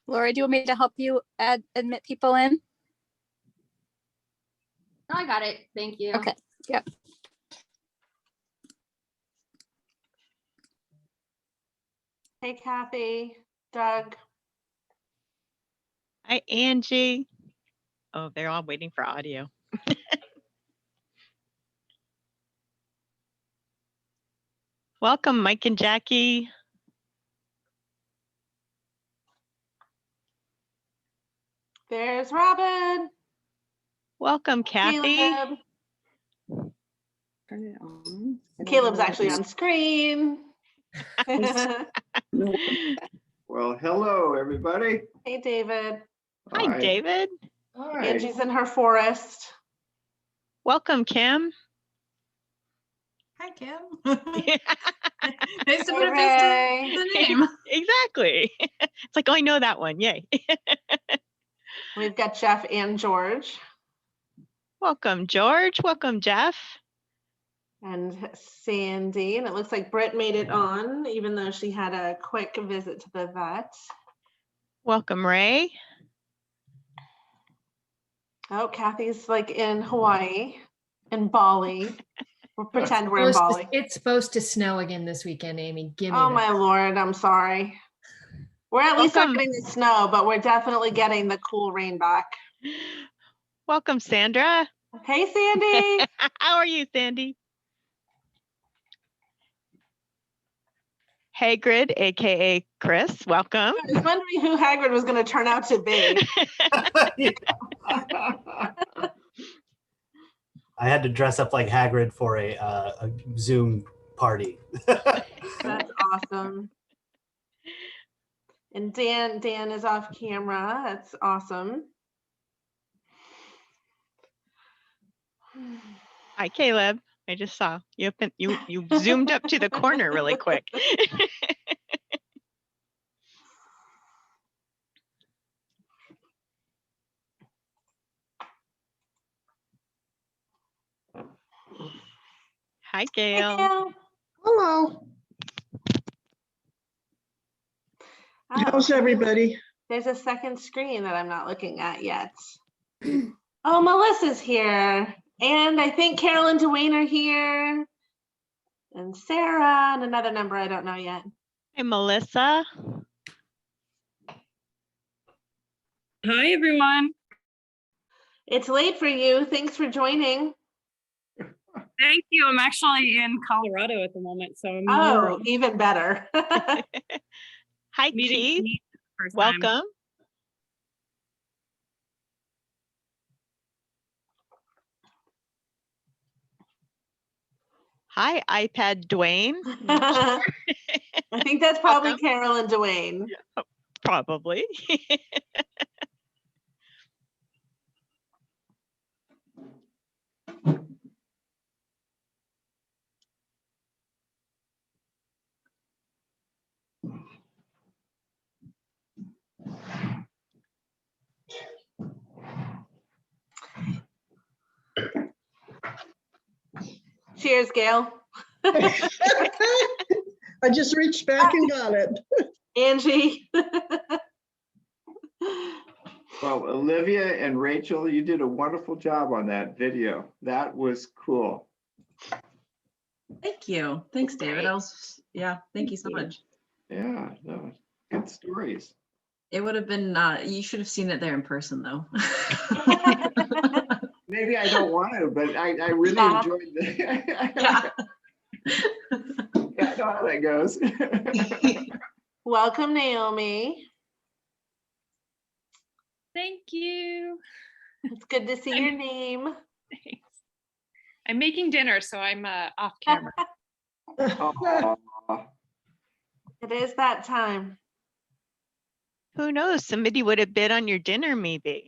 Lori, do you want me to help you admit people in? No, I got it. Thank you. Okay. Yep. Hey, Kathy, Doug. Hi, Angie. Oh, they're all waiting for audio. Welcome, Mike and Jackie. There's Robin. Welcome, Kathy. Caleb. Turn it on. Caleb's actually on screen. Well, hello, everybody. Hey, David. Hi, David. Hi. Angie's in her forest. Welcome, Kim. Hi, Kim. Nice to put a Hey, face to the name. Exactly. It's like, oh, I know that one. Yay. We've got Jeff and George. Welcome, George. Welcome, Jeff. And Sandy. And it looks like Britt made it on, even though she had a quick visit to the vet. Welcome, Ray. Oh, Kathy's like in Hawaii, in Bali. We'll pretend we're in Bali. It's supposed to snow again this weekend, Amy. Give me Oh that. my Lord, I'm sorry. We're at least not Welcome. getting the snow, but we're definitely getting the cool rain back. Welcome, Sandra. Hey, Sandy. How are you, Sandy? Hagrid, aka Chris. Welcome. I was wondering who Hagrid was going to turn out to be. I had to dress up like Hagrid for a Zoom party. That's awesome. And Dan is off camera. That's awesome. Hi, Caleb. I just saw you. You zoomed up to the corner really quick. Hi, Gail. Gail. Hello. How's everybody? There's a second screen that I'm not looking at yet. Oh, Melissa's here. And I think Carol and Dwayne are here. And Sarah and another number I don't know yet. Hey, Melissa. Hi, everyone. It's late for you. Thanks for joining. Thank you. I'm actually in Colorado at the moment, so I'm Oh, even better. Hi, meeting Keith. Keith for the first time. Welcome. Hi, iPad Dwayne. I think that's probably Welcome. Carol and Dwayne. Probably. Cheers, Gail. I just reached back and got it. Angie. Well, Olivia and Rachel, you did a wonderful job on that video. That was cool. Thank you. Thanks, David. Thank you so much. Yeah, no, good stories. It would have been, you should have seen it there in person, though. Maybe I don't want to, but I really enjoyed the. Yeah. Yeah, I know how that goes. Welcome, Naomi. Thank you. It's good to see your name. Thanks. I'm making dinner, so I'm off camera. Aw. It is that time. Who knows? Somebody would have bid on your dinner, maybe.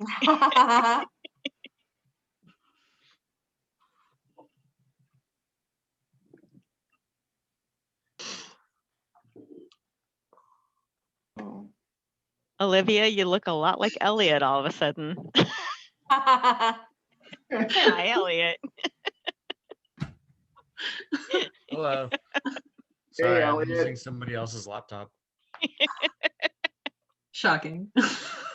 Oh. Olivia, you look a lot like Elliot all of a sudden. Hi, Elliot. Hello. Sorry, I'm Elliot. using somebody else's laptop. Shocking.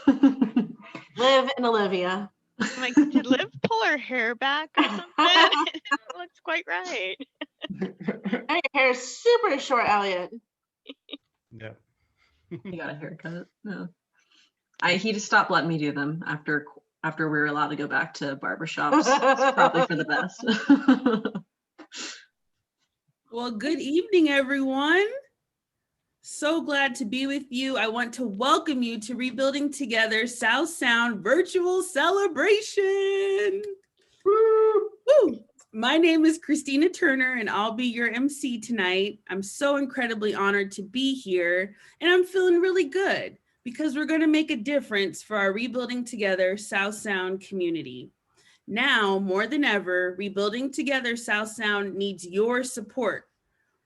Liv and Olivia. I'm like, did Liv pull her hair back or something? It looks quite right. And your hair is super short, Elliot. Yeah. He got a haircut. No. He just stopped letting me do them after we were allowed to go back to barbershops. It's probably for the best. Well, good evening, everyone. So glad to be with you. I want to welcome you to Rebuilding Together South Sound Virtual Celebration. Woo! My name is Christina Turner, and I'll be your MC tonight. I'm so incredibly honored to be here, and I'm feeling really good because we're going to make a difference for our Rebuilding Together South Sound community. Now, more than ever, Rebuilding Together South Sound needs your support.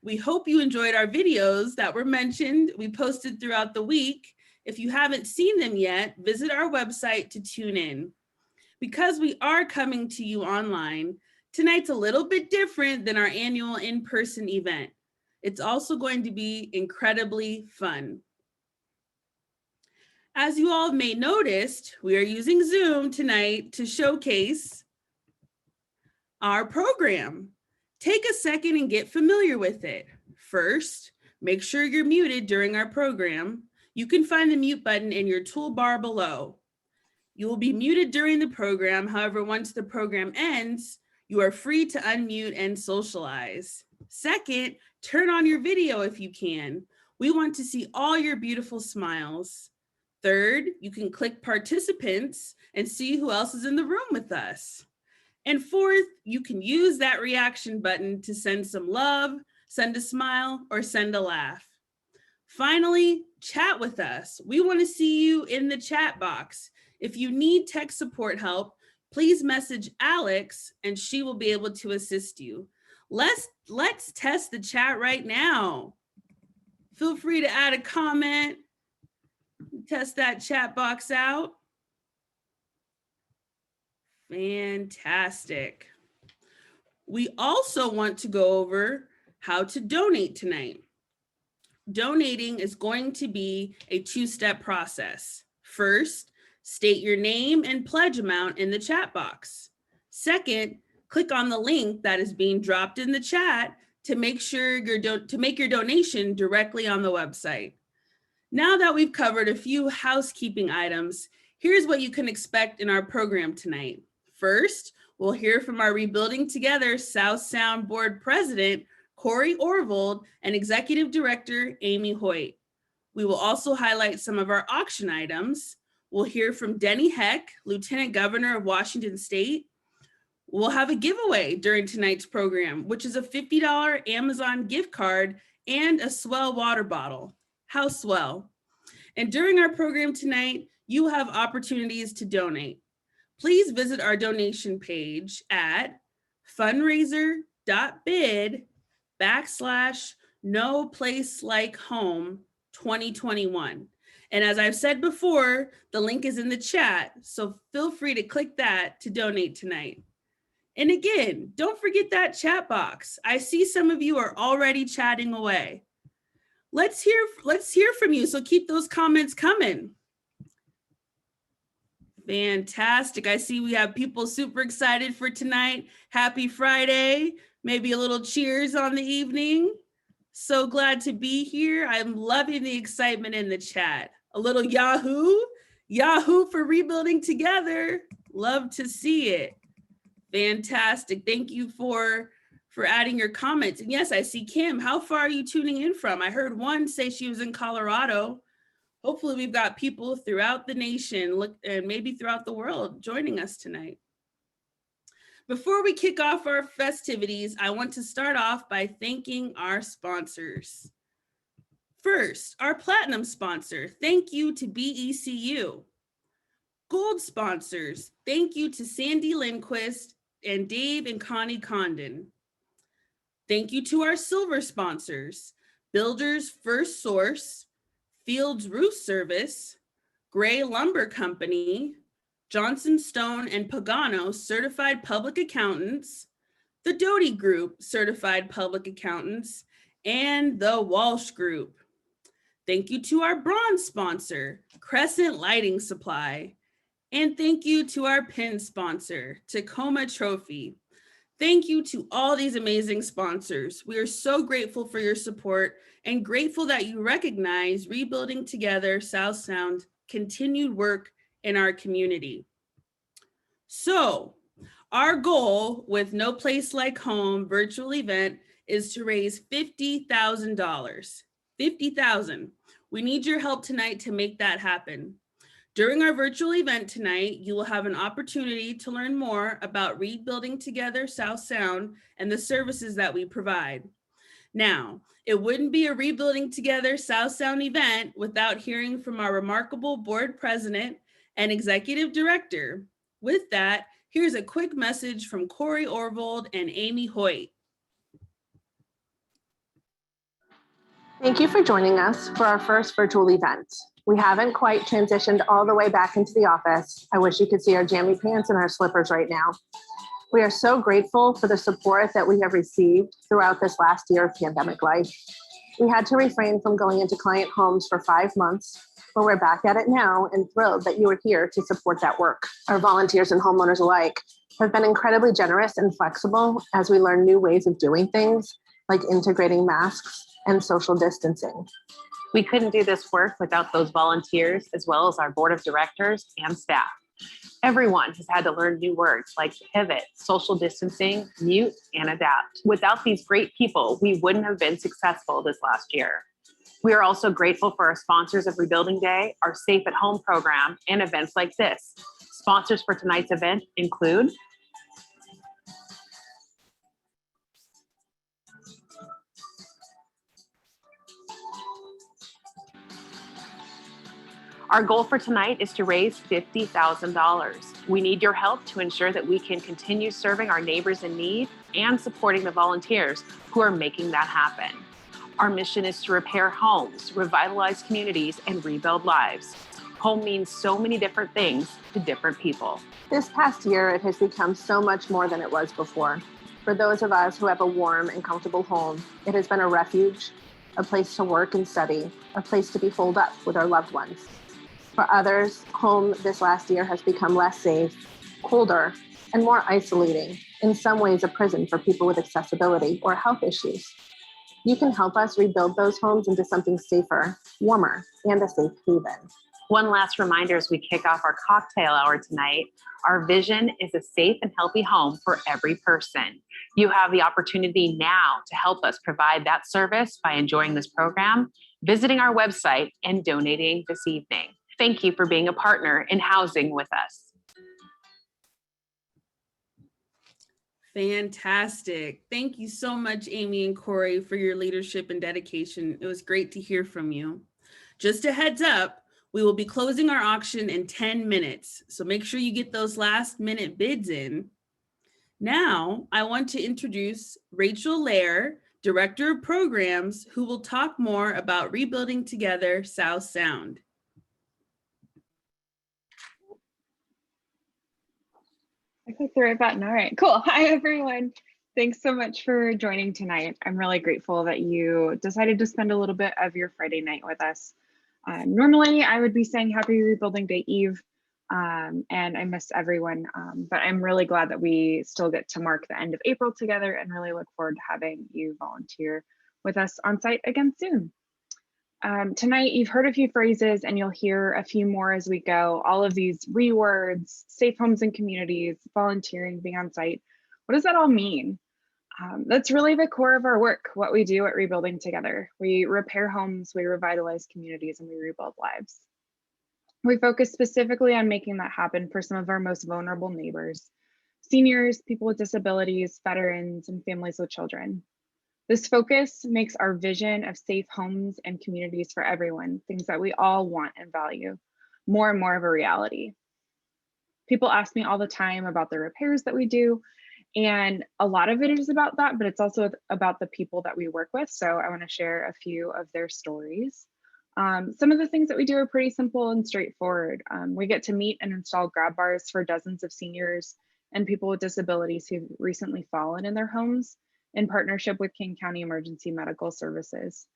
We hope you enjoyed our videos that were mentioned. We posted throughout the week. If you haven't seen them yet, visit our website to tune in. Because we are coming to you online, tonight's a little bit different than our annual in-person event. It's also going to be incredibly fun. As you all may have noticed, we are using Zoom tonight to showcase our program. Take a second and get familiar with it. First, make sure you're muted during our program. You can find the mute button in your toolbar below. You will be muted during the program. However, once the program ends, you are free to unmute and socialize. Second, turn on your video if you can. We want to see all your beautiful smiles. Third, you can click participants and see who else is in the room with us. And fourth, you can use that reaction button to send some love, send a smile, or send a laugh. Finally, chat with us. We want to see you in the chat box. If you need tech support help, please message Alex and she will be able to assist you. Let's test the chat right now. Feel free to add a comment, test that chat box out. Fantastic. We also want to go over how to donate tonight. Donating is going to be a two-step process. First, state your name and pledge amount in the chat box. Second, click on the link that is being dropped in the chat to make your donation directly on the website. Now that we've covered a few housekeeping items, here's what you can expect in our program tonight. First, we'll hear from our Rebuilding Together South Sound Board President, Corey Orvold, and Executive Director, Amy Hoyt. We will also highlight some of our auction items. We'll hear from Denny Heck, Lieutenant Governor of Washington State. We'll have a giveaway during tonight's program, which is a $50 Amazon gift card and a Swell water bottle. How swell. And during our program tonight, you have opportunities to donate. Please visit our donation page at fundraiser.bid/NoPlaceLikeHome 2021. And as I've said before, the link is in the chat, so feel free to click that to donate tonight. And again, don't forget that chat box. I see some of you are already chatting away. Let's hear from you, so keep those comments coming. Fantastic. I see we have people super excited for tonight. Happy Friday. Maybe a little cheers on the evening. So glad to be here. I'm loving the excitement in the chat. A little Yahoo for Rebuilding Together. Love to see it. Fantastic. Thank you for adding your comments. And yes, I see Kim. How far are you tuning in from? I heard one say she was in Colorado. Hopefully we've got people throughout the nation and maybe throughout the world joining us tonight. Before we kick off our festivities, I want to start off by thanking our sponsors. First, our platinum sponsor, thank you to BECU. Gold sponsors, thank you to Sandy Lindquist and Dave and Connie Condon. Thank you to our silver sponsors, Builders First Source, Fields Roof Service, Gray Lumber Company, Johnson Stone and Pagano Certified Public Accountants, the Doty Group Certified Public Accountants, and the Walsh Group. Thank you to our bronze sponsor, Crescent Lighting Supply. And thank you to our pin sponsor, Tacoma Trophy. Thank you to all these amazing sponsors. We are so grateful for your support and grateful that you recognize Rebuilding Together South Sound continued work in our community. So our goal with No Place Like Home virtual event is to raise $50,000. $50,000. We need your help tonight to make that happen. During our virtual event tonight, you will have an opportunity to learn more about Rebuilding Together South Sound and the services that we provide. Now, it wouldn't be a Rebuilding Together South Sound event without hearing from our remarkable board president and executive director. With that, here's a quick message from Corey Orvold and Amy Hoyt. Thank you for joining us for our first virtual event. We haven't quite transitioned all the way back into the office. I wish you could see our jammy pants and our slippers right now. We are so grateful for the support that we have received throughout this last year of pandemic life. We had to refrain from going into client homes for 5 months, but we're back at it now and thrilled that you are here to support that work. Our volunteers and homeowners alike have been incredibly generous and flexible as we learn new ways of doing things, like integrating masks and social distancing. We couldn't do this work without those volunteers, as well as our board of directors and staff. Everyone has had to learn new words like pivot, social distancing, mute, and adapt. Without these great people, we wouldn't have been successful this last year. We are also grateful for our sponsors of Rebuilding Day, our Safe at Home program, and events like this. Sponsors for tonight's event include our goal for tonight is to raise $50,000. We need your help to ensure that we can continue serving our neighbors in need and supporting the volunteers who are making that happen. Our mission is to repair homes, revitalize communities, and rebuild lives. Home means so many different things to different people. This past year, it has become so much more than it was before. For those of us who have a warm and comfortable home, it has been a refuge, a place to work and study, a place to be holed up with our loved ones. For others, home this last year has become less safe, colder, and more isolating, in some ways a prison for people with accessibility or health issues. You can help us rebuild those homes into something safer, warmer, and a safe haven. One last reminder as we kick off our cocktail hour tonight, our vision is a safe and healthy home for every person. You have the opportunity now to help us provide that service by enjoying this program, visiting our website, and donating this evening. Thank you for being a partner in housing with us. Fantastic. Thank you so much, Amy and Corey, for your leadership and dedication. It was great to hear from you. Just a heads up, we will be closing our auction in 10 minutes, so make sure you get those last minute bids in. Now, I want to introduce Rachel Lair, Director of Programs, who will talk more about Rebuilding Together South Sound. I clicked the right button. All right, cool. Hi, everyone. Thanks so much for joining tonight. I'm really grateful that you decided to spend a little bit of your Friday night with us. Normally, I would be saying Happy Rebuilding Day Eve, and I miss everyone, but I'm really glad that we still get to mark the end of April together and really look forward to having you volunteer with us on site again soon. Tonight, you've heard a few phrases and you'll hear a few more as we go. All of these rewords, safe homes and communities, volunteering, being on site. What does that all mean? That's really the core of our work, what we do at Rebuilding Together. We repair homes, we revitalize communities, and we rebuild lives. We focus specifically on making that happen for some of our most vulnerable neighbors, seniors, people with disabilities, veterans, and families with children. This focus makes our vision of safe homes and communities for everyone, things that we all want and value, more and more of a reality. People ask me all the time about the repairs that we do, and a lot of it is about that, but it's also about the people that we work with. So I want to share a few of their stories. Some of the things that we do are pretty simple and straightforward. We get to meet and install grab bars for dozens of seniors and people with disabilities who've recently fallen in their homes in partnership with King County Emergency Medical Services.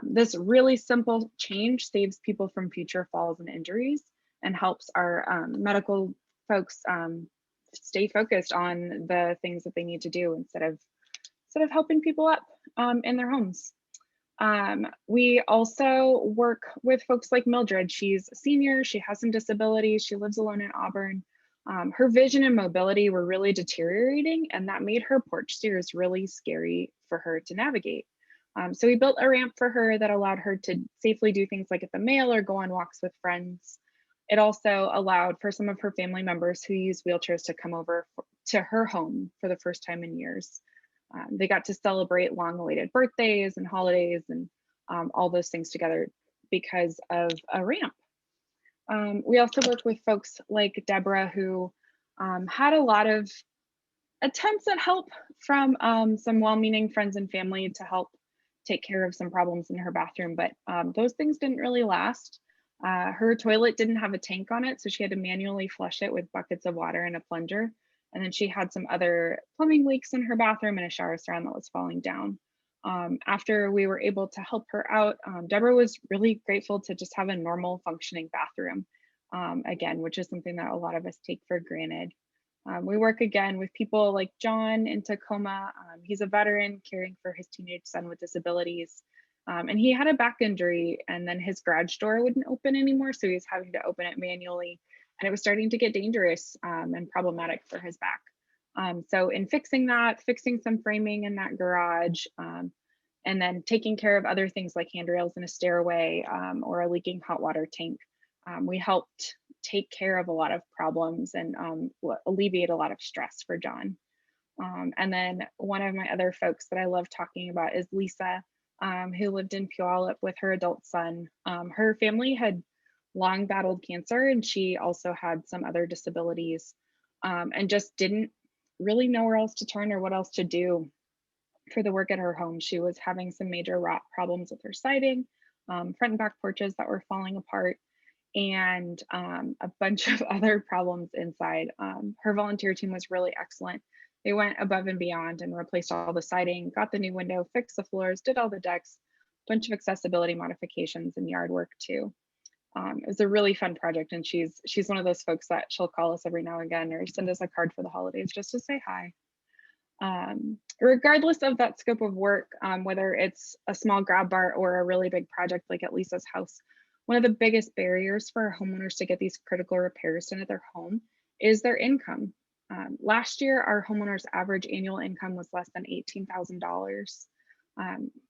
This really simple change saves people from future falls and injuries and helps our medical folks stay focused on the things that they need to do instead of helping people up in their homes. We also work with folks like Mildred. She's a senior, she has some disabilities, she lives alone in Auburn. Her vision and mobility were really deteriorating, and that made her porch stairs really scary for her to navigate. So we built a ramp for her that allowed her to safely do things like get the mail or go on walks with friends. It also allowed for some of her family members who use wheelchairs to come over to her home for the first time in years. They got to celebrate long-awaited birthdays and holidays and all those things together because of a ramp. We also work with folks like Deborah, who had a lot of attempts at help from some well-meaning friends and family to help take care of some problems in her bathroom, but those things didn't really last. Her toilet didn't have a tank on it, so she had to manually flush it with buckets of water and a plunger. And then she had some other plumbing leaks in her bathroom and a shower stand that was falling down. After we were able to help her out, Deborah was really grateful to just have a normal functioning bathroom again, which is something that a lot of us take for granted. We work again with people like John in Tacoma. He's a veteran caring for his teenage son with disabilities. And he had a back injury, and then his garage door wouldn't open anymore, so he was having to open it manually, and it was starting to get dangerous and problematic for his back. So in fixing that, fixing some framing in that garage, and then taking care of other things like handrails in a stairway or a leaking hot water tank, we helped take care of a lot of problems and alleviate a lot of stress for John. And then one of my other folks that I love talking about is Lisa, who lived in Puyallup with her adult son. Her family had long battled cancer, and she also had some other disabilities and just didn't really know where else to turn or what else to do for the work at her home. She was having some major rot problems with her siding, front and back porches that were falling apart, and a bunch of other problems inside. Her volunteer team was really excellent. They went above and beyond and replaced all the siding, got the new window, fixed the floors, did all the decks, bunch of accessibility modifications and yard work too. It was a really fun project, and she's one of those folks that she'll call us every now and again or send us a card for the holidays just to say hi. Regardless of that scope of work, whether it's a small grab bar or a really big project like at Lisa's house, one of the biggest barriers for homeowners to get these critical repairs done at their home is their income. Last year, our homeowners' average annual income was less than $18,000.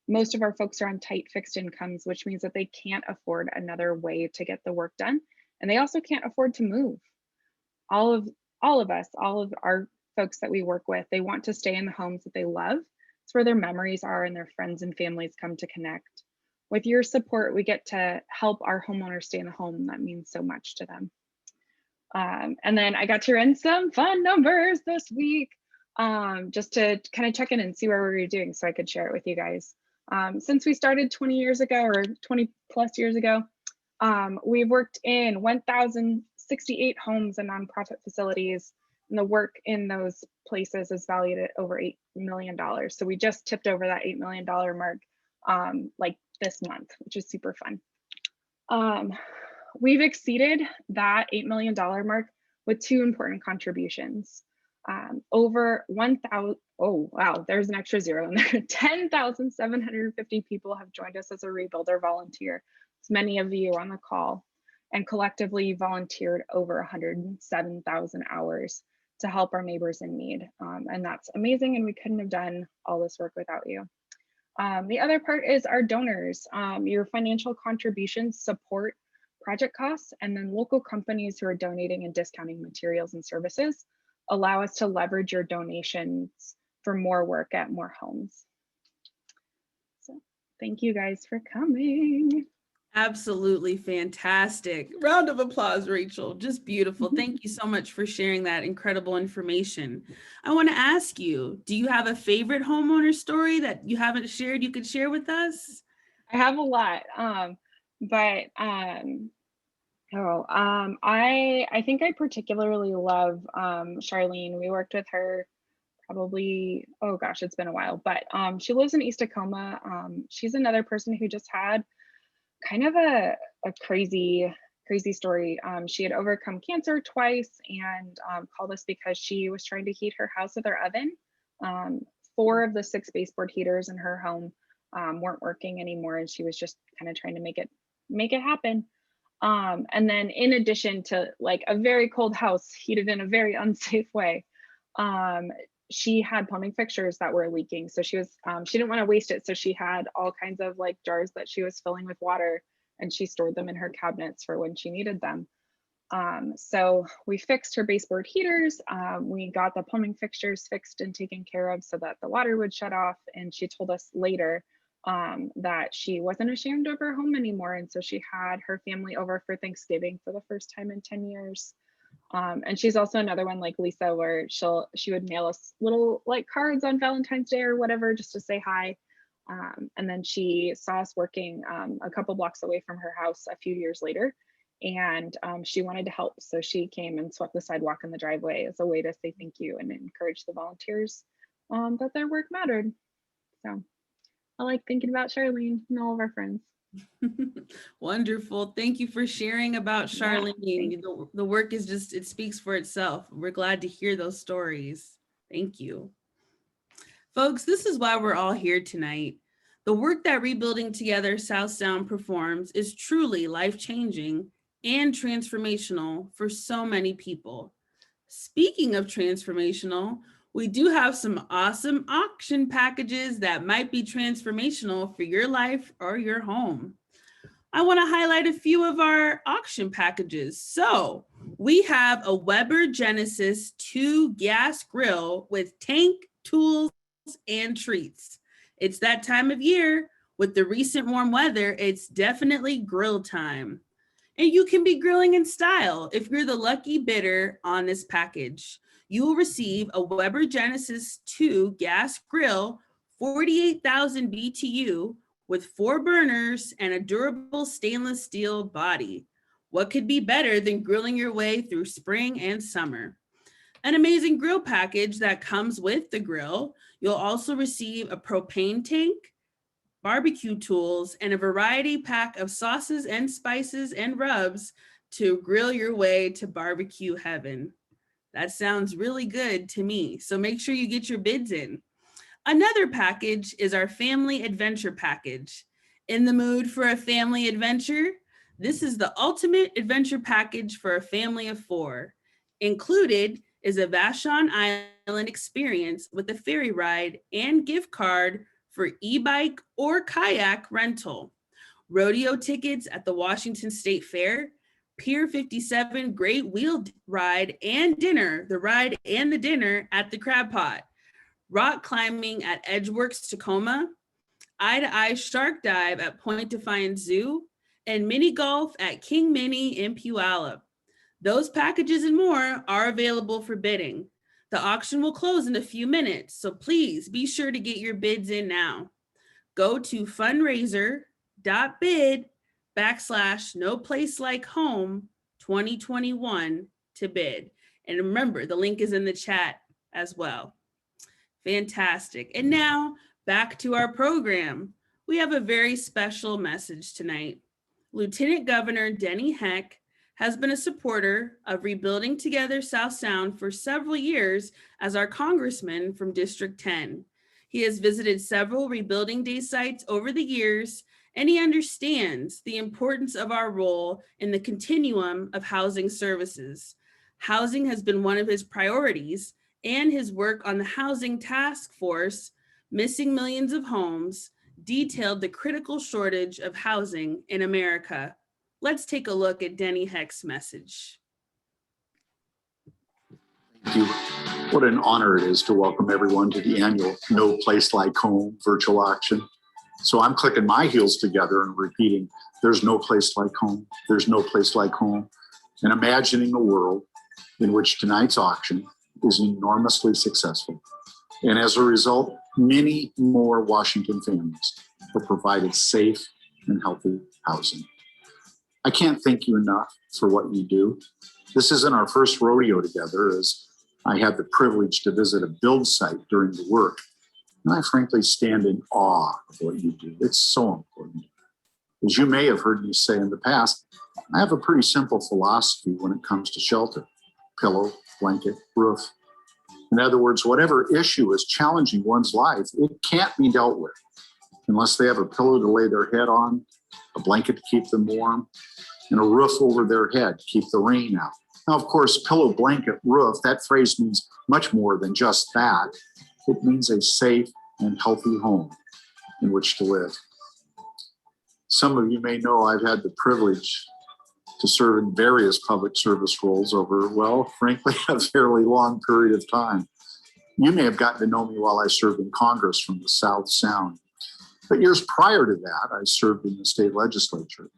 Most of our folks are on tight fixed incomes, which means that they can't afford another way to get the work done. And they also can't afford to move. All of our folks that we work with, they want to stay in the homes that they love. It's where their memories are and their friends and families come to connect. With your support, we get to help our homeowners stay in the home. That means so much to them. And then I got to run some fun numbers this week just to kind of check in and see where we were doing so I could share it with you guys. Since we started 20 years ago or 20 plus years ago, we've worked in 1,068 homes and nonprofit facilities, and the work in those places is valued at over $8 million. So we just tipped over that $8 million mark like this month, which is super fun. We've exceeded that $8 million mark with two important contributions. Over 1,000, oh wow, there's an extra zero in there. 10,750 people have joined us as a rebuilder volunteer. It's many of you on the call, and collectively volunteered over 107,000 hours to help our neighbors in need. And that's amazing, and we couldn't have done all this work without you. The other part is our donors. Your financial contributions support project costs, and then local companies who are donating and discounting materials and services allow us to leverage your donations for more work at more homes. So thank you guys for coming. Absolutely fantastic. Round of applause, Rachel. Just beautiful. Thank you so much for sharing that incredible information. I want to ask you, do you have a favorite homeowner story that you haven't shared you could share with us? I have a lot, I think I particularly love Charlene. We worked with her probably, oh gosh, it's been a while, but she lives in East Tacoma. She's another person who just had kind of a crazy story. She had overcome cancer twice and called us because she was trying to heat her house with her oven. 4 of the 6 baseboard heaters in her home weren't working anymore, and she was just kind of trying to make it happen. And then in addition to like a very cold house heated in a very unsafe way, she had plumbing fixtures that were leaking. So she didn't want to waste it. So she had all kinds of like jars that she was filling with water, and she stored them in her cabinets for when she needed them. So we fixed her baseboard heaters. We got the plumbing fixtures fixed and taken care of so that the water would shut off. And she told us later that she wasn't ashamed of her home anymore. And so she had her family over for Thanksgiving for the first time in 10 years. And she's also another one like Lisa, where she would mail us little like cards on Valentine's Day or whatever, just to say hi. And then she saw us working a couple blocks away from her house a few years later, and she wanted to help. So she came and swept the sidewalk in the driveway as a way to say thank you and encourage the volunteers that their work mattered. So I like thinking about Charlene and all of our friends. Wonderful. Thank you for sharing about Yeah, Charlene. The work is just, it speaks for itself. We're glad to hear those stories. Thank you. Folks, this is why we're all here tonight. The work that Rebuilding Together South Sound performs is truly life-changing and transformational for so many people. Speaking of transformational, we do have some awesome auction packages that might be transformational for your life or your home. I want to highlight a few of our auction packages. So we have a Weber Genesis 2 gas grill with tank, tools, and treats. It's that time of year. With the recent warm weather, it's definitely grill time. And you can be grilling in style if you're the lucky bidder on this package. You will receive a Weber Genesis 2 gas grill, 48,000 BTU, with 4 burners and a durable stainless steel body. What could be better than grilling your way through spring and summer? An amazing grill package that comes with the grill. You'll also receive a propane tank, barbecue tools, and a variety pack of sauces and spices and rubs to grill your way to barbecue heaven. That sounds really good to me. So make sure you get your bids in. Another package is our family adventure package. In the mood for a family adventure? This is the ultimate adventure package for a family of 4. Included is a Vashon Island experience with a ferry ride and gift card for e-bike or kayak rental, rodeo tickets at the Washington State Fair, Pier 57 Great Wheel Ride and dinner, the ride and the dinner at the Crab Pot, rock climbing at Edgeworks Tacoma, eye-to-eye shark dive at Point Defiance Zoo, and mini golf at King Mini in Puyallup. Those packages and more are available for bidding. The auction will close in a few minutes, so please be sure to get your bids in now. Go to fundraiser.bid/NoPlaceLikeHome 2021 to bid. And remember, the link is in the chat as well. Fantastic. And now back to our program. We have a very special message tonight. Lieutenant Governor Denny Heck has been a supporter of Rebuilding Together South Sound for several years as our congressman from District 10. He has visited several Rebuilding Day sites over the years, and he understands the importance of our role in the continuum of housing services. Housing has been one of his priorities, and his work on the Housing Task Force, Missing Millions of Homes, detailed the critical shortage of housing in America. Let's take a look at Denny Heck's message. Thank you. What an honor it is to welcome everyone to the annual No Place Like Home virtual auction. So I'm clicking my heels together and repeating, there's no place like home, there's no place like home, and imagining a world in which tonight's auction is enormously successful. And as a result, many more Washington families are provided safe and healthy housing. I can't thank you enough for what you do. This isn't our first rodeo together, as I had the privilege to visit a build site during the work, and I frankly stand in awe of what you do. It's so important. As you may have heard me say in the past, I have a pretty simple philosophy when it comes to shelter: pillow, blanket, roof. In other words, whatever issue is challenging one's life, it can't be dealt with unless they have a pillow to lay their head on, a blanket to keep them warm, and a roof over their head to keep the rain out. Now, of course, pillow, blanket, roof, that phrase means much more than just that. It means a safe and healthy home in which to live. Some of you may know I've had the privilege to serve in various public service roles over, well, frankly, a fairly long period of time. You may have gotten to know me while I served in Congress from the South Sound. But years prior to that, I served in the state legislature.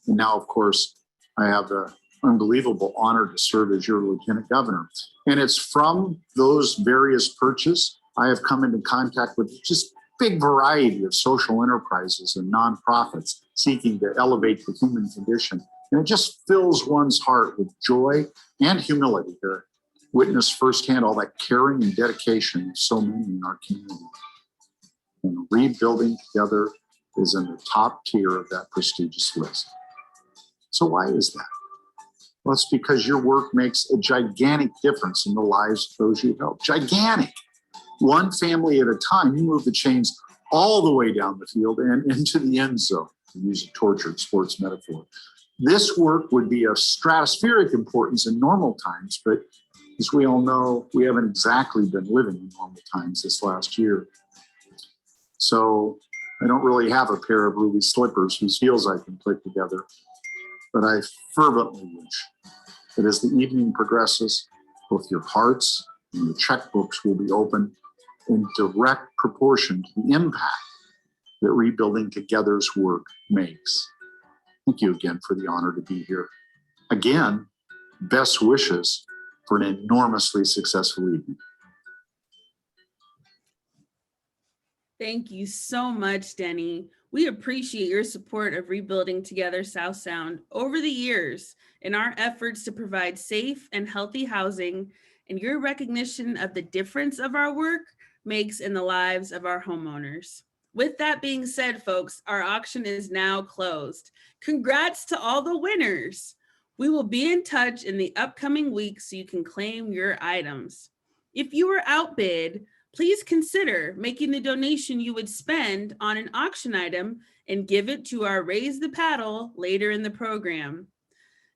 And now, of course, I have the unbelievable honor to serve as your lieutenant governor. And it's from those various perches I have come into contact with just big variety of social enterprises and nonprofits seeking to elevate the human condition. And it just fills one's heart with joy and humility to witness firsthand all that caring and dedication of so many in our community. And Rebuilding Together is in the top tier of that prestigious list. So why is that? Well, it's because your work makes a gigantic difference in the lives of those you help. Gigantic. One family at a time, you move the chains all the way down the field and into the end zone, to use a tortured sports metaphor. This work would be of stratospheric importance in normal times, but as we all know, we haven't exactly been living in normal times this last year. So I don't really have a pair of ruby slippers whose heels I can put together, but I fervently wish that as the evening progresses, both your hearts and your checkbooks will be open in direct proportion to the impact that Rebuilding Together's work makes. Thank you again for the honor to be here. Again, best wishes for an enormously successful evening. Thank you so much, Denny. We appreciate your support of Rebuilding Together South Sound over the years in our efforts to provide safe and healthy housing, and your recognition of the difference of our work makes in the lives of our homeowners. With that being said, folks, our auction is now closed. Congrats to all the winners. We will be in touch in the upcoming weeks so you can claim your items. If you were outbid, please consider making the donation you would spend on an auction item and give it to our Raise the Paddle later in the program.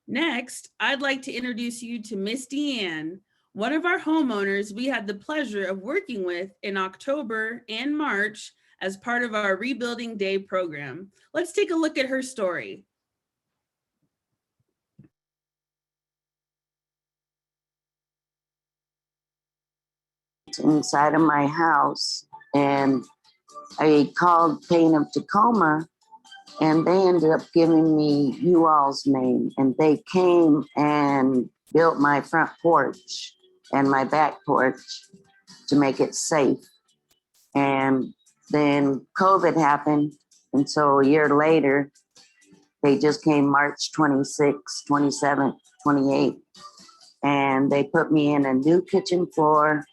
Next, I'd like to introduce you to Miss Diane, one of our homeowners we had the pleasure of working with in October and March as part of our Rebuilding Day program. Let's take a look at her story. Inside of my house, and I called Pain of Tacoma, and they ended up giving me you all's name, and they came and built my front porch and my back porch to make it safe. And then COVID happened, and so a year later, they just came March 26th, 27th, 28th, and they put me in a new kitchen floor,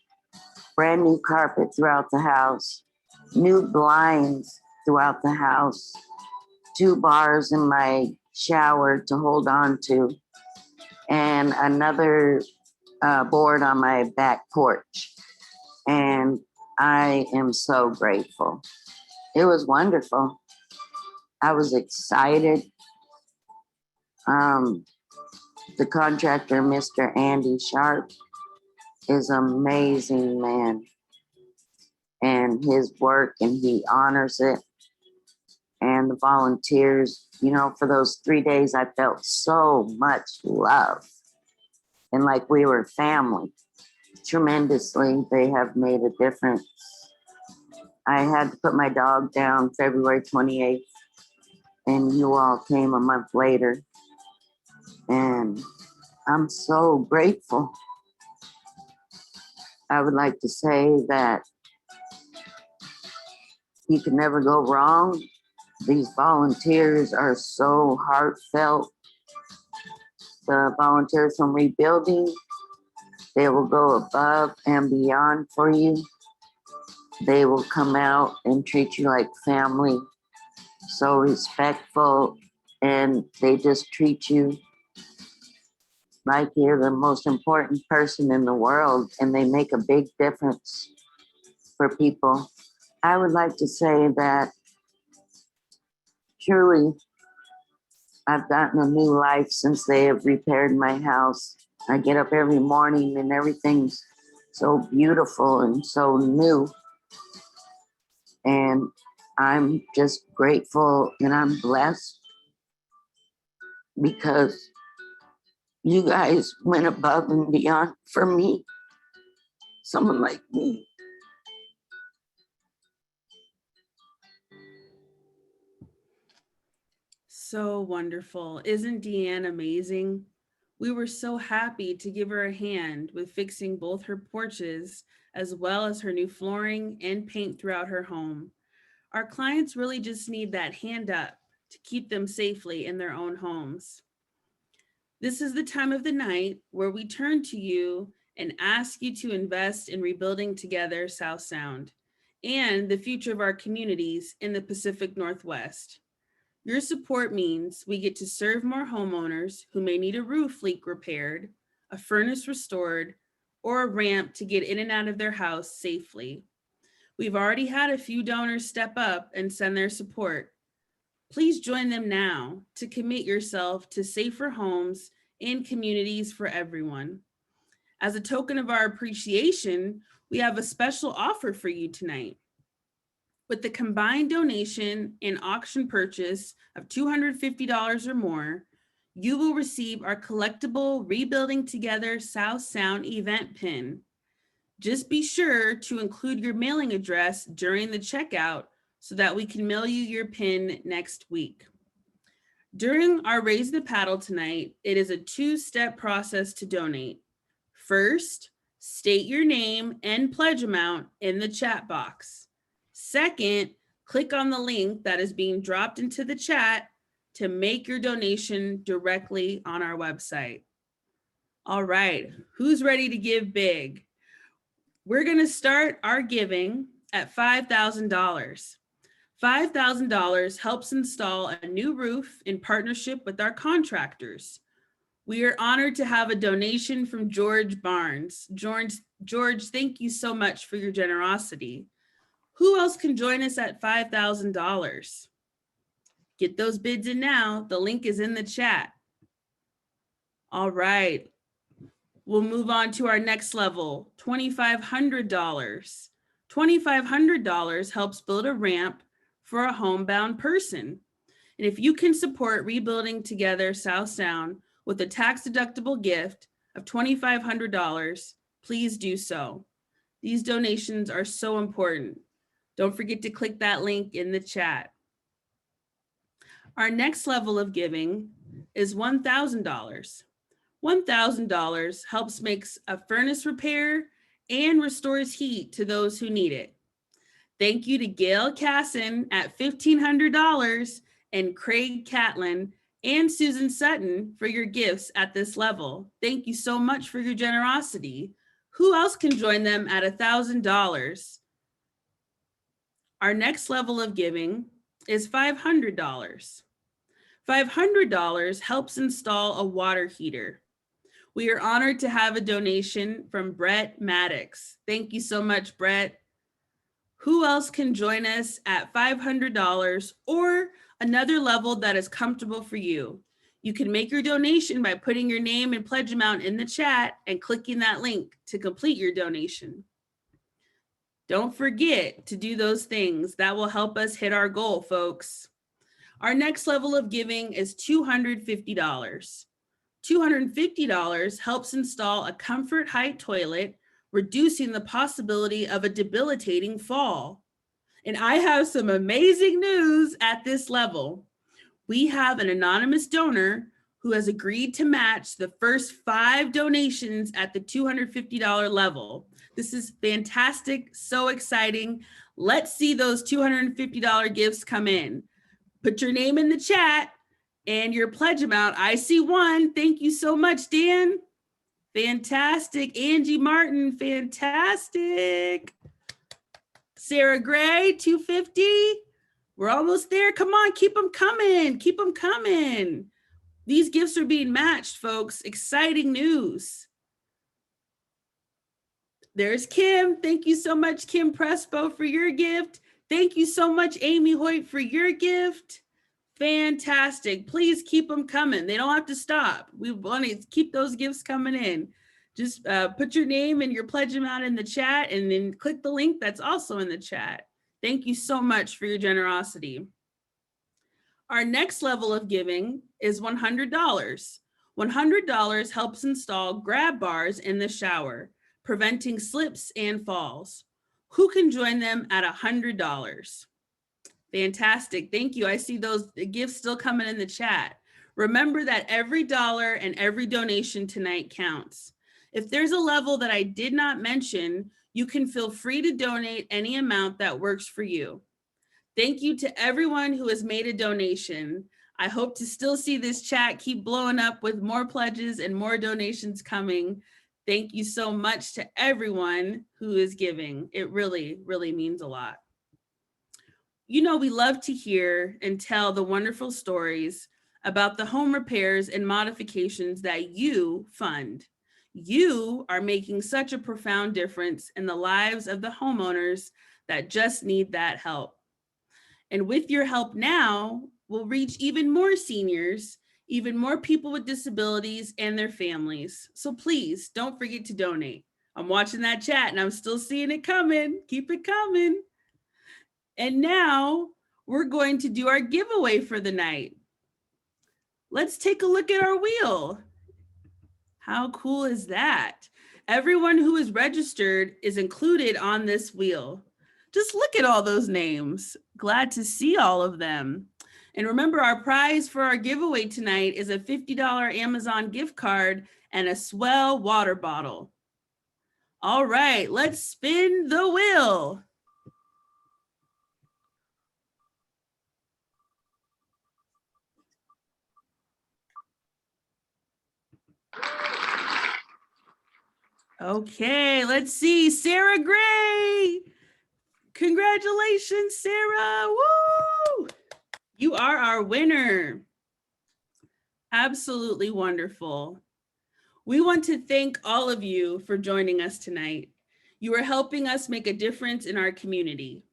brand new carpet throughout the house, new blinds throughout the house, 2 bars in my shower to hold on to, and another board on my back porch. And I am so grateful. It was wonderful. I was excited. The contractor, Mr. Andy Sharp, is an amazing man, and his work, and he honors it. And the volunteers, you know, for those 3 days, I felt so much love and like we were family. Tremendously, they have made a difference. I had to put my dog down February 28th, and you all came a month later. And I'm so grateful. I would like to say that you can never go wrong. These volunteers are so heartfelt. The volunteers from Rebuilding, They will go above and beyond for you. They will come out and treat you like family, so respectful, and they just treat you like you're the most important person in the world, and they make a big difference for people. I would like to say that truly, I've gotten a new life since they have repaired my house. I get up every morning and everything's so beautiful and so new. And I'm just grateful and I'm blessed because you guys went above and beyond for me, someone like me. So wonderful. Isn't Deanne amazing? We were so happy to give her a hand with fixing both her porches as well as her new flooring and paint throughout her home. Our clients really just need that hand up to keep them safely in their own homes. This is the time of the night where we turn to you and ask you to invest in rebuilding together South Sound and the future of our communities in the Pacific Northwest. Your support means we get to serve more homeowners who may need a roof leak repaired, a furnace restored, or a ramp to get in and out of their house safely. We've already had a few donors step up and send their support. Please join them now to commit yourself to safer homes and communities for everyone. As a token of our appreciation, we have a special offer for you tonight. With the combined donation and auction purchase of $250 or more, you will receive our collectible Rebuilding Together South Sound event pin. Just be sure to include your mailing address during the checkout so that we can mail you your pin next week. During our Raise the Paddle tonight, it is a two-step process to donate. First, state your name and pledge amount in the chat box. Second, click on the link that is being dropped into the chat to make your donation directly on our website. All right, who's ready to give big? We're going to start our giving at $5,000. $5,000 helps install a new roof in partnership with our contractors. We are honored to have a donation from George Barnes. George, thank you so much for your generosity. Who else can join us at $5,000? Get those bids in now. The link is in the chat. All right. We'll move on to our next level, $2,500. $2,500 helps build a ramp for a homebound person. And if you can support Rebuilding Together South Sound with a tax-deductible gift of $2,500, please do so. These donations are so important. Don't forget to click that link in the chat. Our next level of giving is $1,000. $1,000 helps makes a furnace repair and restores heat to those who need it. Thank you to Gail Casson at $1,500 and Craig Catlin and Susan Sutton for your gifts at this level. Thank you so much for your generosity. Who else can join them at $1,000? Our next level of giving is $500. $500 helps install a water heater. We are honored to have a donation from Brett Maddox. Thank you so much, Brett. Who else can join us at $500 or another level that is comfortable for you? You can make your donation by putting your name and pledge amount in the chat and clicking that link to complete your donation. Don't forget to do those things. That will help us hit our goal, folks. Our next level of giving is $250. $250 helps install a comfort height toilet, reducing the possibility of a debilitating fall. And I have some amazing news at this level. We have an anonymous donor who has agreed to match the first 5 donations at the $250 level. This is fantastic, so exciting. Let's see those $250 gifts come in. Put your name in the chat and your pledge amount. I see one. Thank you so much, Dan. Fantastic. Angie Martin, fantastic. Sarah Gray, 250. We're almost there. Come on, keep them coming. Keep them coming. These gifts are being matched, folks. Exciting news. There's Kim. Thank you so much, Kim Prespo, for your gift. Thank you so much, Amy Hoyt, for your gift. Fantastic. Please keep them coming. They don't have to stop. We want to keep those gifts coming in. Just put your name and your pledge amount in the chat and then click the link that's also in the chat. Thank you so much for your generosity. Our next level of giving is $100. $100 helps install grab bars in the shower, preventing slips and falls. Who can join them at $100? Fantastic. Thank you. I see those gifts still coming in the chat. Remember that every dollar and every donation tonight counts. If there's a level that I did not mention, you can feel free to donate any amount that works for you. Thank you to everyone who has made a donation. I hope to still see this chat keep blowing up with more pledges and more donations coming. Thank you so much to everyone who is giving. It really, really means a lot. You know, we love to hear and tell the wonderful stories about the home repairs and modifications that you fund. You are making such a profound difference in the lives of the homeowners that just need that help. And with your help now, we'll reach even more seniors, even more people with disabilities and their families. So please don't forget to donate. I'm watching that chat and I'm still seeing it coming. Keep it coming. And now we're going to do our giveaway for the night. Let's take a look at our wheel. How cool is that? Everyone who is registered is included on this wheel. Just look at all those names. Glad to see all of them. And remember, our prize for our giveaway tonight is a $50 Amazon gift card and a Swell water bottle. All right, let's spin the wheel. Okay, let's see. Sarah Gray. Congratulations, Sarah. Woo! You are our winner. Absolutely wonderful. We want to thank all of you for joining us tonight. You are helping us make a difference in our community.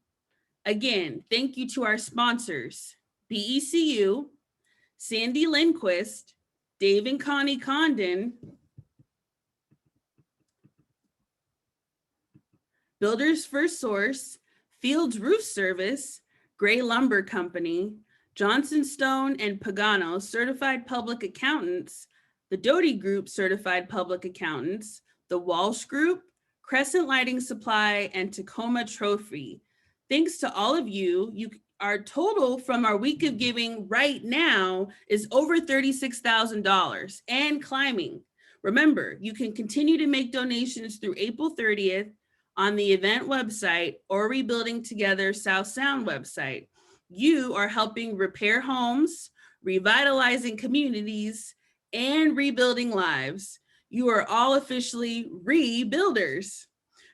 Again, thank you to our sponsors, BECU, Sandy Lindquist, Dave and Connie Condon, Builders First Source, Fields Roof Service, Gray Lumber Company, Johnson Stone and Pagano Certified Public Accountants, the Doty Group Certified Public Accountants, the Walsh Group, Crescent Lighting Supply, and Tacoma Trophy. Thanks to all of you, our total from our week of giving right now is over $36,000 and climbing. Remember, you can continue to make donations through April 30th on the event website or Rebuilding Together South Sound website. You are helping repair homes, revitalizing communities, and rebuilding lives. You are all officially rebuilders.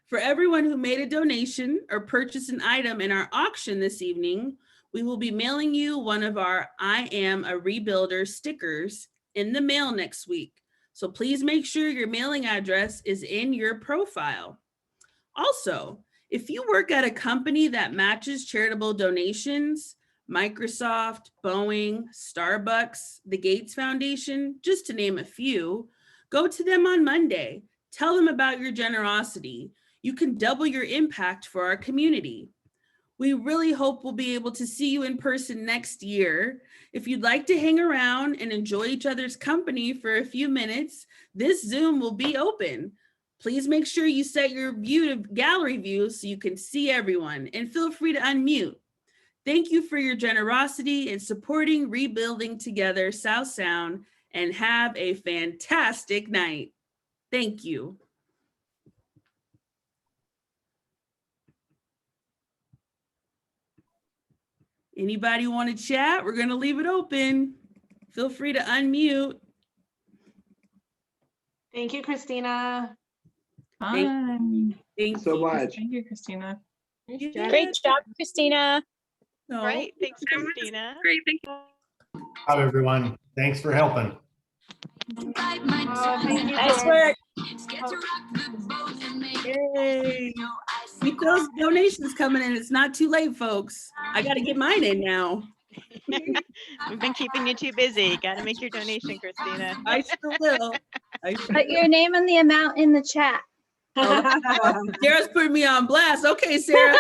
For everyone who made a donation or purchased an item in our auction this evening, we will be mailing you one of our I Am a Rebuilder stickers in the mail next week. So please make sure your mailing address is in your profile. Also, if you work at a company that matches charitable donations, Microsoft, Boeing, Starbucks, the Gates Foundation, just to name a few, go to them on Monday. Tell them about your generosity. You can double your impact for our community. We really hope we'll be able to see you in person next year. If you'd like to hang around and enjoy each other's company for a few minutes, this Zoom will be open. Please make sure you set your view to gallery view so you can see everyone, and feel free to unmute. Thank you for your generosity in supporting Rebuilding Together South Sound, and have a fantastic night. Thank you. Anybody want to chat? We're going to leave it open. Feel free to unmute. Thank you, Christina. Thank so much. Thank you, Christina. Great job, Christina. No. Right. Thanks, Christina. Great, thank you. Hi, everyone. Thanks for helping. Oh, thank you, Nice George. work. Yay. Keep those donations coming in. It's not too late, folks. I got to get mine in now. We've been keeping you too busy. Got to make your donation, Christina. I sure will. I sure Put your name and the amount in the chat. Sarah's putting me on blast. Okay, Sarah.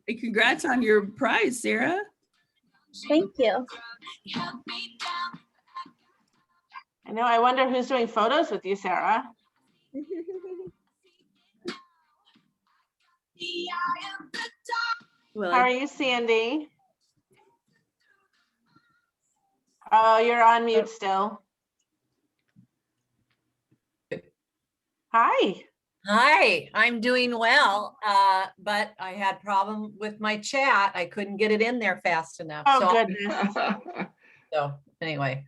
Hey, congrats on your prize, Sarah. Thank you. I know. I wonder who's doing photos with you, Sarah. Well, How are you, Sandy? Oh, you're on mute still. Hi. Hi, I'm doing well, but I had problem with my chat. I couldn't get it in there fast enough. Oh, So, goodness. so anyway,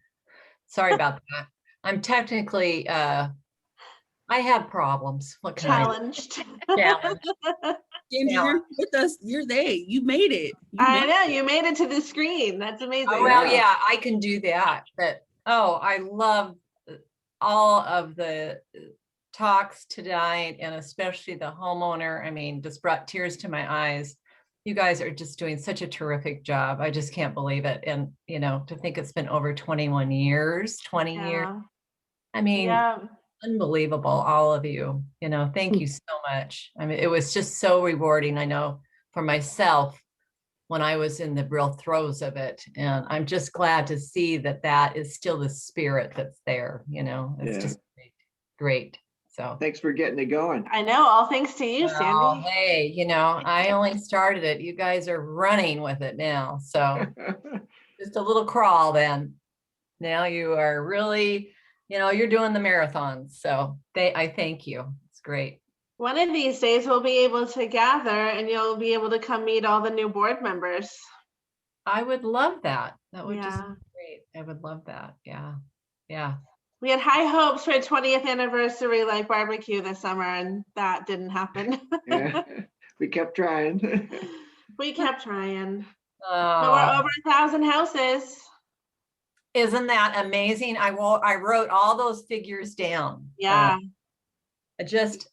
sorry about that. I'm technically, I have problems. What can Challenged. Challenged. Sandy, you're with us. You're there. You made it. I know. You made it to the screen. That's amazing. Oh, well, yeah, I can do that. But, oh, I love all of the talks tonight, and especially the homeowner. I mean, just brought tears to my eyes. You guys are just doing such a terrific job. I just can't believe it. And, you know, to think it's been over 21 years, 20 years. I mean, unbelievable, all of you. You know, thank you so much. I mean, it was just so rewarding. I know for myself when I was in the real throes of it. And I'm just glad to see that that is still the spirit that's there. You know, it's just great. So thanks for getting it going. I know, all thanks to you, well, Sandy. hey, you know, I only started it. You guys are running with it now. So just a little crawl then. Now you are really, you know, you're doing the marathons. So I thank you. It's great. One of these days we'll be able to gather and you'll be able to come meet all the new board members. I would love that. That would just be great. I would love that. Yeah. Yeah. We had high hopes for a 20th anniversary like barbecue this summer, and that didn't happen. We kept trying. We kept trying. Oh. But we're over 1,000 houses. Isn't that amazing? I wrote all those figures down. Yeah. Just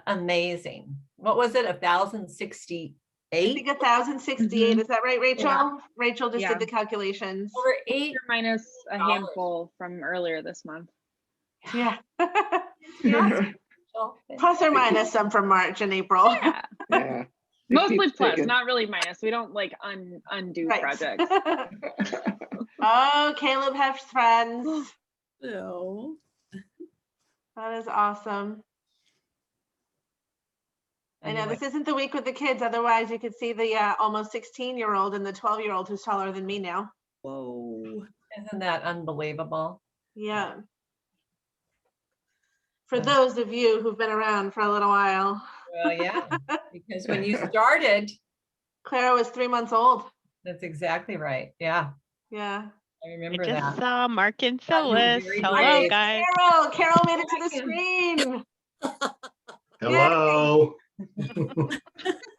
amazing. What was it? 1,068? I think 1,068. Is that right, Rachel? Yeah. Rachel just did the calculations. Over 8 minus a handful from earlier this month. Yeah. Plus or minus some from March and April. Yeah. Mostly plus, not really minus. We don't like undo projects. Oh, Caleb has friends. No. That is awesome. I know this isn't the week with the kids. Otherwise, you could see the almost 16-year-old and the 12-year-old who's taller than me now. Whoa. Isn't that unbelievable? Yeah. For those of you who've been around for a little while. Well, yeah, because when you started, Clara was 3 months old. That's exactly right. Yeah. Yeah. I remember I just that. saw Mark and Phyllis. Hello, Hi, guys. Carol made it to the screen. Hello.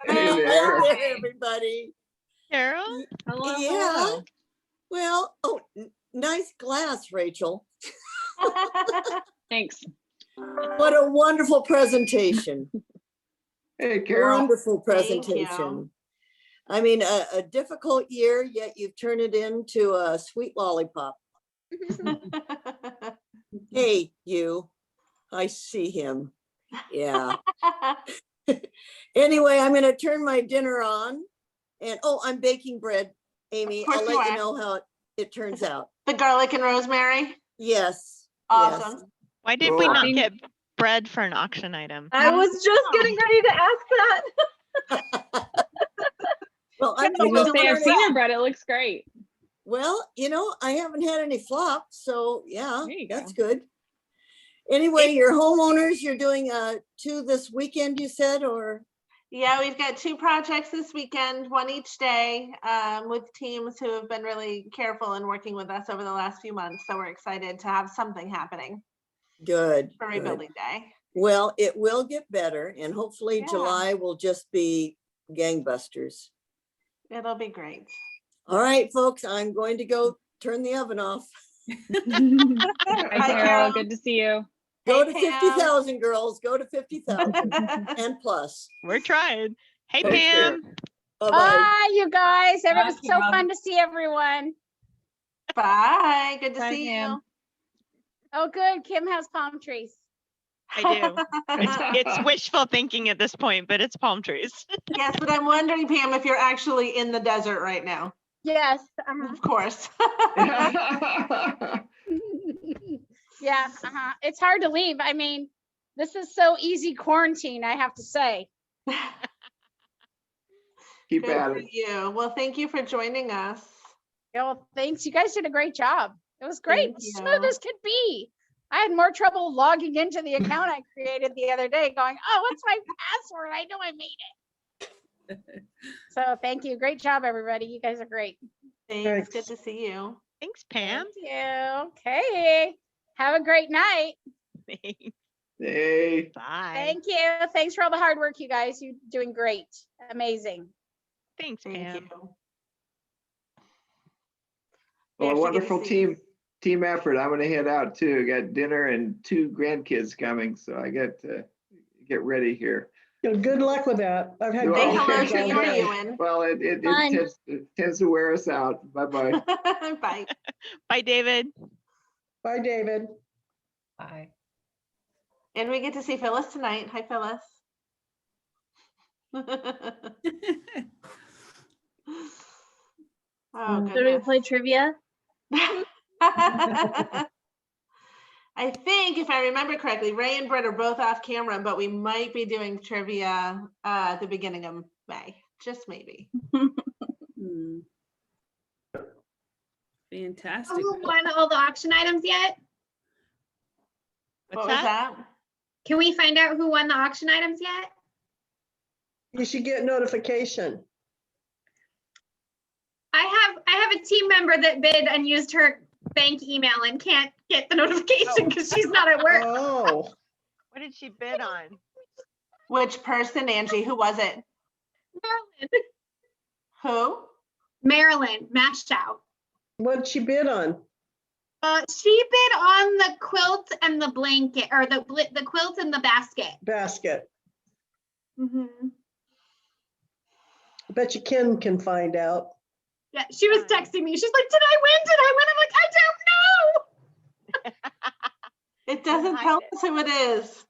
Hello, everybody. Carol? Hello. Yeah. Well, nice glass, Rachel. Thanks. What a wonderful presentation. Hey, Carol. Wonderful presentation. I mean, a difficult year, yet you've turned it into a sweet lollipop. Hey, you. I see him. Yeah. Anyway, I'm going to turn my dinner on. And I'm baking bread, Amy. I'll let you know how it turns out. The garlic and rosemary? Yes. Awesome. Yes. Why did we not get bread for an auction item? I was just getting ready to ask that. Well, I will say I've seen your bread. It looks great. Well, you know, I haven't had any flop, so yeah, There you that's go. good. Anyway, your homeowners, you're doing 2 this weekend, you said, or? Yeah, we've got 2 projects this weekend, one each day, with teams who have been really careful and working with us over the last few months. So we're excited to have something happening Good. for good. Rebuilding Day. Well, it will get better, and hopefully Yeah. July will just be gangbusters. It'll be great. All right, folks, I'm going to go turn the oven off. Hi, Carol. Good to see you. Go Hey, to Pam. 50,000, girls. Go to 50,000 and plus. We're trying. Hey, Take care. Pam. Bye-bye. Bye, you guys. It Bye, was so Pam. fun to see everyone. Bye. Good to Bye, see Pam. you. Oh, good. Kim has palm trees. I do. It's wishful thinking at this point, but it's palm trees. Yes, but I'm wondering, Pam, if you're actually in the desert right now. Yes. Of course. Yeah. It's hard to leave. I mean, this is so easy quarantine, I have to say. Keep Good at for it. you. Well, thank you for joining us. Yeah, well, thanks. You guys did a great job. It was great. Thank Smooth you. as could be. I had more trouble logging into the account I created the other day going, oh, what's my password? I know I made it. So thank you. Great job, everybody. You guys are great. Thanks. Good to see you. Thanks, Pam. Thank you. Okay. Have a great night. Hey. Bye. Thank you. Thanks for all the hard work, you guys. You're doing great. Amazing. Thanks, Thank Pam. you. Well, a Actually, good to wonderful see team effort. I'm gonna head out too. Got dinner and 2 grandkids coming, so I got to get ready here. Good luck with that. I've had Well, Say hello grandkids to all Ewan. day. Ewan. Well, it Fun. tends to wear us out. Bye-bye. Bye. Bye, David. Bye, David. Bye. And we get to see Phyllis tonight. Hi, Phyllis. Oh, Should we goodness. play trivia? I think if I remember correctly, Ray and Brett are both off camera, but we might be doing trivia at the beginning of May. Just maybe. Hmm. Fantastic. Who won all the auction items yet? What was that? Can we find out who won the auction items yet? You should get notification. I have a team member that bid and used her bank email and can't get the notification because she's not at work. Oh, What did she bid on? Which person, Angie? Who was it? Marilyn. Who? Marilyn mashed out. what'd she bid on? She bid on the quilt and the blanket, or the quilt and the basket. Basket. Mm-hmm. I bet you Kim can find out. Yeah, she was texting me. She's like, "Did I win? Did I win?" I'm like, "I don't know." It doesn't tell us who it is.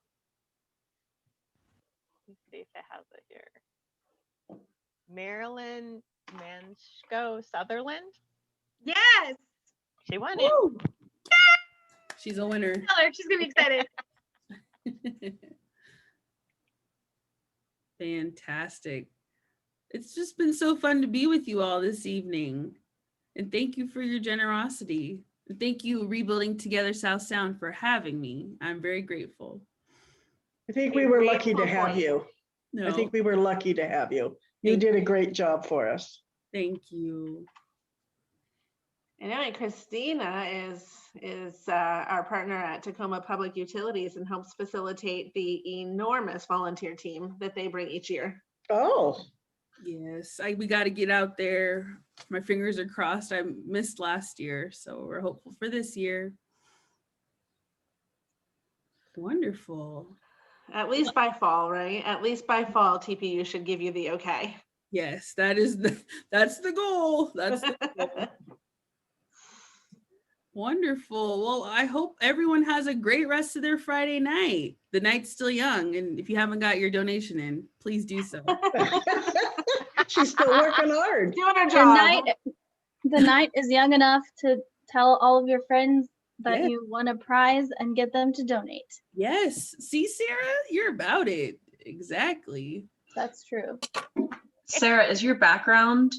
Let's see if it has it here. Marilyn Manshko Sutherland. Yes. She won it. Woo. She's a winner. Tell her, she's gonna be excited. Fantastic. It's just been so fun to be with you all this evening. And thank you for your generosity. And thank you, Rebuilding Together South Sound, for having me. I'm very grateful. I think we were lucky to have you. No, I think we were lucky to have you. You did a great job for us. thank you. Anyway, Christina is our partner at Tacoma Public Utilities and helps facilitate the enormous volunteer team that they bring each year. Oh, Yes, we got to get out there. My fingers are crossed. I missed last year, so we're hopeful for this year. Wonderful. At least by fall, right? At least by fall, TPU should give you the okay. Yes, that's the goal. That's the goal. Wonderful. Well, I hope everyone has a great rest of their Friday night. The night's still young, and if you haven't got your donation in, please do so. she's still working hard. Doing her The job. night is young enough to tell all of your friends that Yeah. you won a prize and get them to donate. Yes. See, Sarah, you're about it. Exactly. That's true. Sarah, is your background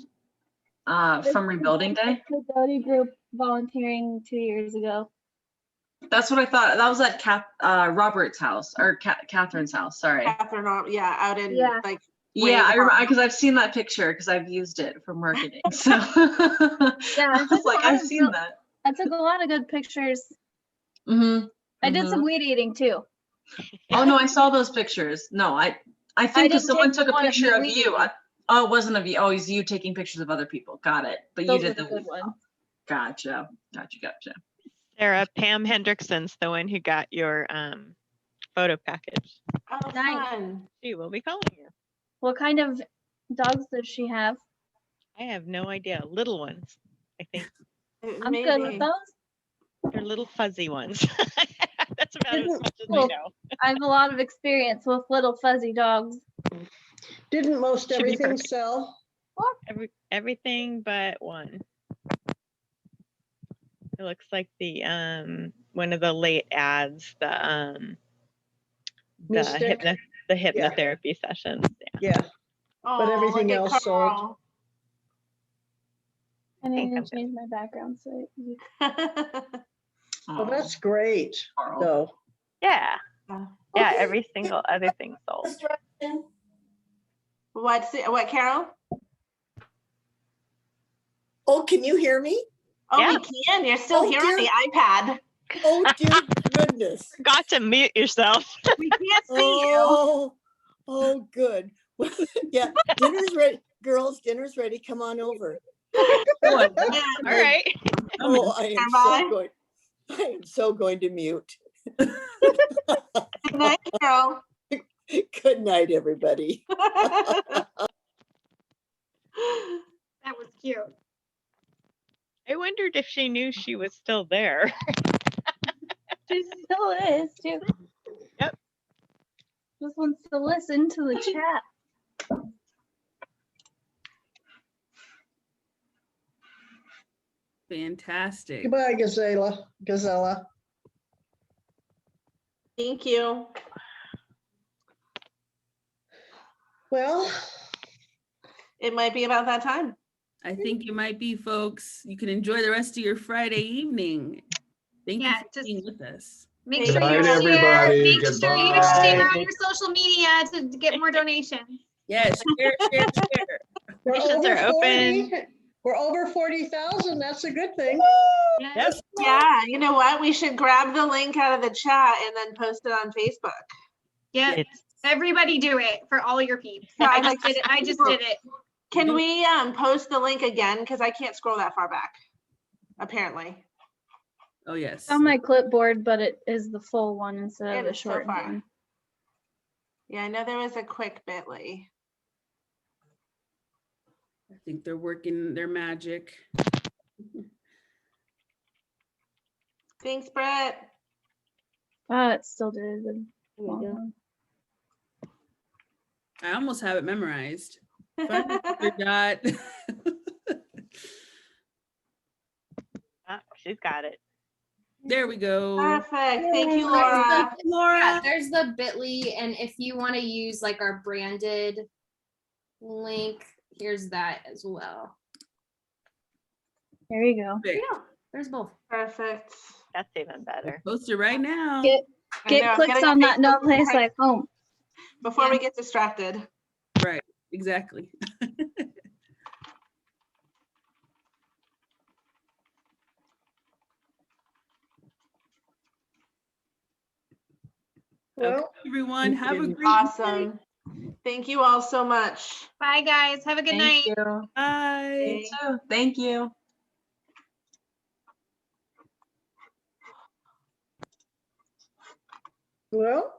from Rebuilding Day? The Doty group volunteering 2 years ago. That's what I thought. That was at Robert's house or Catherine's house. Sorry. Catherine, yeah, out in Yeah. like Yeah, I wave remember home. because I've seen that picture because I've used it for marketing. So Yeah, I was like, I've seen that. I took a lot of good pictures. Mm-hmm. I did some weed eating too. Oh no, I saw those pictures. No, I think because didn't someone take took a one of picture me of weed you. eating. Oh, it wasn't of you. Oh, it's you taking pictures of other people. Got it. But Those you were did the good ones. Gotcha. Sarah, Pam Hendrickson's the one who got your photo package. Oh, Nice. fun. She will be calling you. What kind of dogs does she have? I have no idea. Little ones, I think. I'm good with those. They're little fuzzy ones. That's about as much as I Cool. know. I have a lot of experience with little fuzzy dogs. Didn't most Should be everything perfect. sell? Everything but one. It looks like the one of the late ads, the Mystic? hypnotherapy sessions. Yeah. But everything look at else sold. Carl. I need to change my background so Oh, that's great, though. Yeah. Yeah, every single other thing sold. What, Carol? Oh, can you hear me? Oh, Yeah. we can. You're still here on the iPad. Oh, dear goodness. Forgot to mute yourself. We can't see Oh, good. Yeah, dinner's ready. Girls, dinner's ready. Come on over. All right. Oh, I am so going to mute. Good night, Carol. Good night, everybody. That was cute. I wondered if she knew she was still there. She still is too. Yep. Just wants to listen to the chat. Fantastic. Goodbye, Gazella. Thank you. Well, it might be about that time. I think it might be, folks. You can enjoy the rest of your Friday evening. Thank you for being with us. Make Good sure you night, share. everybody. Make sure you Goodbye. share on your social media to get more donations. Yes, share. We're Donations over are 40. open. We're over 40,000. That's a good thing. Yep. Yeah, you know what? We should grab the link out of the chat and then post it on Facebook. Yeah, everybody do it for all your peeps. Yeah, I I'd like just did it. I just did it. Can we post the link again? Because I can't scroll that far back, apparently. Oh, yes. It's on my clipboard, but it is the full one instead of the It is so short far. one. Yeah, I know there was a quick bit.ly. I think they're working their magic. Thanks, Brett. It still did. The long go. one. I almost have it memorized. Fundraiser dot. She's got it. There we go. Perfect. Thank you, Laura. Yeah, there's the bit.ly, and if you want to use like our branded link, here's that as well. There you go. Yeah. There's both. Perfect. That's even better. Post it right now. Get clicks on that no place like home. Before we get distracted. Right, exactly. Okay, everyone, have a great Awesome. Thank you all so much. Bye, guys. Have a good night. Thank you. Bye. You too. Thank you. Well,